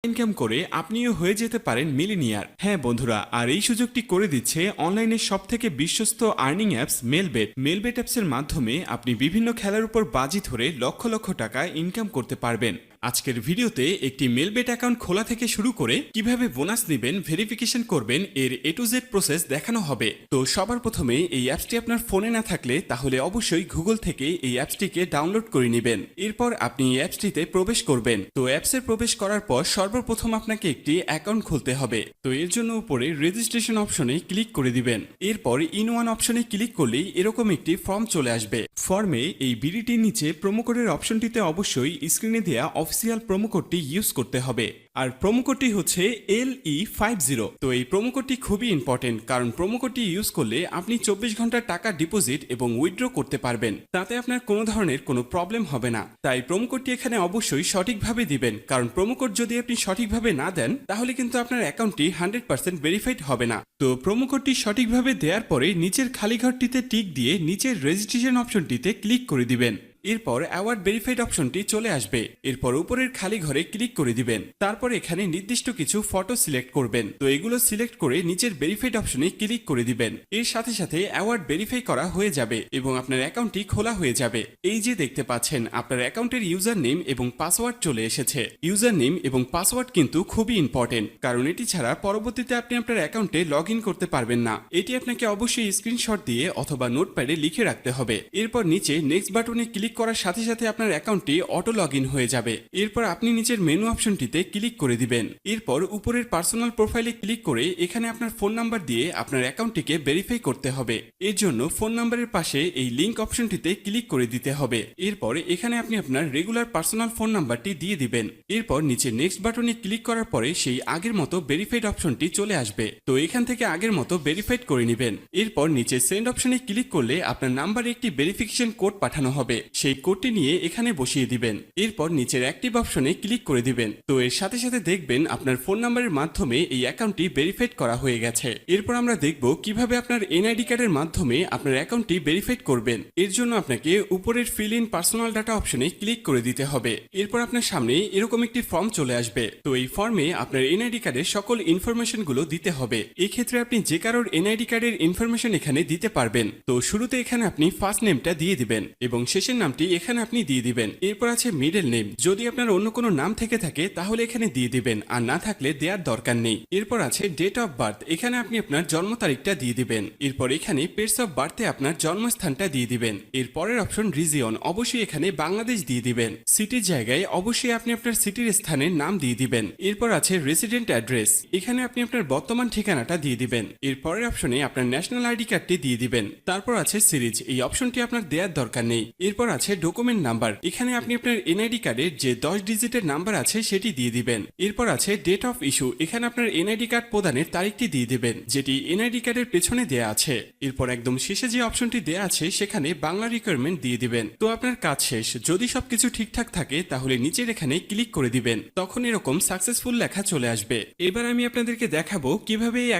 Income করে আপনিও হয়ে যেতে পারেন মিলিনিয়ার। হ্যাঁ বন্ধুরা, আর এই সুযোগটি করে দিচ্ছে অনলাইনের সবথেকে বিশ্বস্ত আর্নিং অ্যাপস মেলবেট। মেলবেট অ্যাপসের মাধ্যমে আপনি বিভিন্ন খেলার উপর বাজি ধরে লক্ষ লক্ষ টাকা ইনকাম করতে পারবেন। আজকের ভিডিওতে একটি মেলবেট অ্যাকাউন্ট খোলা থেকে শুরু করে কিভাবে বোনাস নেবেন, ভেরিফিকেশন করবেন, এর A to Z প্রসেস দেখানো হবে। তো সবার প্রথমে এই অ্যাপসটি আপনার ফোনে না থাকলে তাহলে অবশ্যই গুগল থেকে এই অ্যাপসটিকে ডাউনলোড করে নেবেন। এরপর আপনি এই অ্যাপসটিতে প্রবেশ করবেন। তো অ্যাপসে প্রবেশ করার পর সর্বপ্রথম আপনাকে একটি অ্যাকাউন্ট খুলতে হবে। তো এর জন্য উপরে রেজিস্ট্রেশন অপশনে ক্লিক করে দিবেন। এরপর ইন ওয়ান অপশনে ক্লিক করলেই এরকম একটি ফর্ম চলে আসবে। ফর্মে এই বিডিটির নিচে প্রোমো কোডের অপশনটিতে অবশ্যই স্ক্রিনে দেওয়া অফিসিয়াল প্রোমো কোডটি ইউজ করতে হবে। আর প্রোমো কোডটি হচ্ছে LE50। তো এই প্রোমো কোডটি খুবই ইম্পর্টেন্ট, কারণ প্রোমো কোডটি ইউজ করলে আপনি 24 ঘন্টার টাকা ডিপোজিট এবং উইথড্র করতে পারবেন। তাতে আপনার কোনো ধরনের কোনো প্রবলেম হবে না। তাই প্রোমো কোডটি এখানে অবশ্যই সঠিকভাবে দিবেন, কারণ প্রোমো কোড যদি আপনি সঠিকভাবে না দেন তাহলে কিন্তু আপনার অ্যাকাউন্টটি 100% ভেরিফাইড হবে না। তো প্রোমো কোডটি সঠিকভাবে দেওয়ার পরে নিচের খালি ঘরটিতে টিক দিয়ে নিচের রেজিস্ট্রেশন অপশনটিতে ক্লিক করে দিবেন। এরপর অ্যাওয়ার্ড ভেরিফাইড অপশনটি চলে আসবে। এরপর উপরের খালি ঘরে ক্লিক করে দিবেন। তারপর এখানে নির্দিষ্ট কিছু ফটো সিলেক্ট করবেন। তো এগুলো সিলেক্ট করে নিচের ভেরিফাইড অপশনে ক্লিক করে দিবেন। এর সাথে সাথে অ্যাওয়ার্ড ভেরিফাই করা হয়ে যাবে এবং আপনার অ্যাকাউন্টটি খোলা হয়ে যাবে। এই যে দেখতে পাচ্ছেন আপনার অ্যাকাউন্টের ইউজার নেম এবং পাসওয়ার্ড চলে এসেছে। ইউজার নেম এবং পাসওয়ার্ড কিন্তু খুবই ইম্পর্টেন্ট, কারণ এটি ছাড়া পরবর্তীতে আপনি আপনার অ্যাকাউন্টে লগ ইন করতে পারবেন না। এটি আপনাকে অবশ্যই স্ক্রিনশট দিয়ে অথবা নোটপ্যাডে লিখে রাখতে হবে। এরপর নিচে নেক্সট বাটনে ক্লিক করার সাথে সাথে আপনার অ্যাকাউন্টটি অটো লগ ইন হয়ে যাবে। এরপর আপনি নিচের মেনু অপশনটিতে ক্লিক করে দিবেন। এরপর উপরের পার্সোনাল প্রোফাইলে ক্লিক করে এখানে আপনার ফোন নাম্বার দিয়ে আপনার অ্যাকাউন্টটিকে ভেরিফাই করতে হবে। এর জন্য ফোন নাম্বারের পাশে এই লিংক অপশনটিতে ক্লিক করে দিতে হবে। এরপর এখানে আপনি আপনার রেগুলার পার্সোনাল ফোন নাম্বারটি দিয়ে দিবেন। এরপর নিচে নেক্সট বাটনে ক্লিক করার পরে সেই আগের মতো ভেরিফাইড অপশনটি চলে আসবে। তো এখান থেকে আগের মতো ভেরিফাইড করে নেবেন। এরপর নিচে সেন্ড অপশনে ক্লিক করলে আপনার নাম্বারে একটি ভেরিফিকেশন কোড পাঠানো হবে। সেই কোডটি নিয়ে এখানে বসিয়ে দিবেন। এরপর নিচের অ্যাক্টিভ অপশনে ক্লিক করে দিবেন। তো এর সাথে সাথে দেখবেন আপনার ফোন নাম্বারের মাধ্যমে এই অ্যাকাউন্টটি ভেরিফাইড করা হয়ে গেছে। এরপর আমরা দেখব কিভাবে আপনার এনআইডি কার্ডের মাধ্যমে আপনার অ্যাকাউন্টটি ভেরিফাইড করবেন। এর জন্য আপনাকে উপরের ফিল ইন পার্সোনাল ডাটা অপশনে ক্লিক করে দিতে হবে। এরপর আপনার সামনে এরকম একটি ফর্ম চলে আসবে। তো এই ফর্মে আপনার এনআইডি কার্ডের সকল ইনফরমেশন গুলো দিতে হবে। এই ক্ষেত্রে আপনি যে কারোর এনআইডি কার্ডের ইনফরমেশন এখানে দিতে পারবেন। তো শুরুতে এখানে আপনি ফার্স্ট নেমটা দিয়ে দিবেন এবং শেষের নামটি এখানে আপনি দিয়ে দিবেন। এরপর আছে মিডল নেম। যদি আপনার অন্য কোনো নাম থেকে থাকে তাহলে এখানে দিয়ে দিবেন, আর না থাকলে দেওয়ার দরকার নেই। এরপর আছে ডেট অফ বার্থ। এখানে আপনি আপনার জন্ম তারিখটা দিয়ে দিবেন। এরপর এখানে প্লেস অফ বার্থে আপনার জন্মস্থানটা দিয়ে দিবেন। এর পরের অপশন রিজিয়ন, অবশ্যই এখানে বাংলাদেশ দিয়ে দিবেন। সিটির জায়গায় অবশ্যই আপনি আপনার সিটির স্থানের নাম দিয়ে দিবেন। এরপর আছে রেসিডেন্ট অ্যাড্রেস। এখানে আপনি আপনার বর্তমান ঠিকানাটা দিয়ে দিবেন। এর পরের অপশনে আপনার ন্যাশনাল আইডি কার্ডটি দিয়ে দিবেন। তারপর আছে সিরিজ, এই অপশনটি আপনার দেওয়ার দরকার নেই। এরপর আছে ডকুমেন্ট নাম্বার। এখানে আপনি আপনার এনআইডি কার্ডের যে 10 ডিজিটের নাম্বার আছে সেটি দিয়ে দিবেন। এরপর আছে ডেট অফ ইস্যু। এখানে আপনার এনআইডি কার্ড প্রদানের তারিখটি দিয়ে দিবেন, যেটি এনআইডি কার্ডের পেছনে দেয়া আছে। এরপর একদম শেষে যে অপশনটি দেয়া আছে সেখানে বাংলা রিকোয়ারমেন্ট দিয়ে দিবেন। তো আপনার কাজ শেষ। যদি সবকিছু ঠিকঠাক থাকে তাহলে নিচের এখানে ক্লিক করে দিবেন। তখন এরকম সাকসেসফুল লেখা চলে আসবে। এবার আমি আপনাদেরকে দেখাবো কিভাবে এই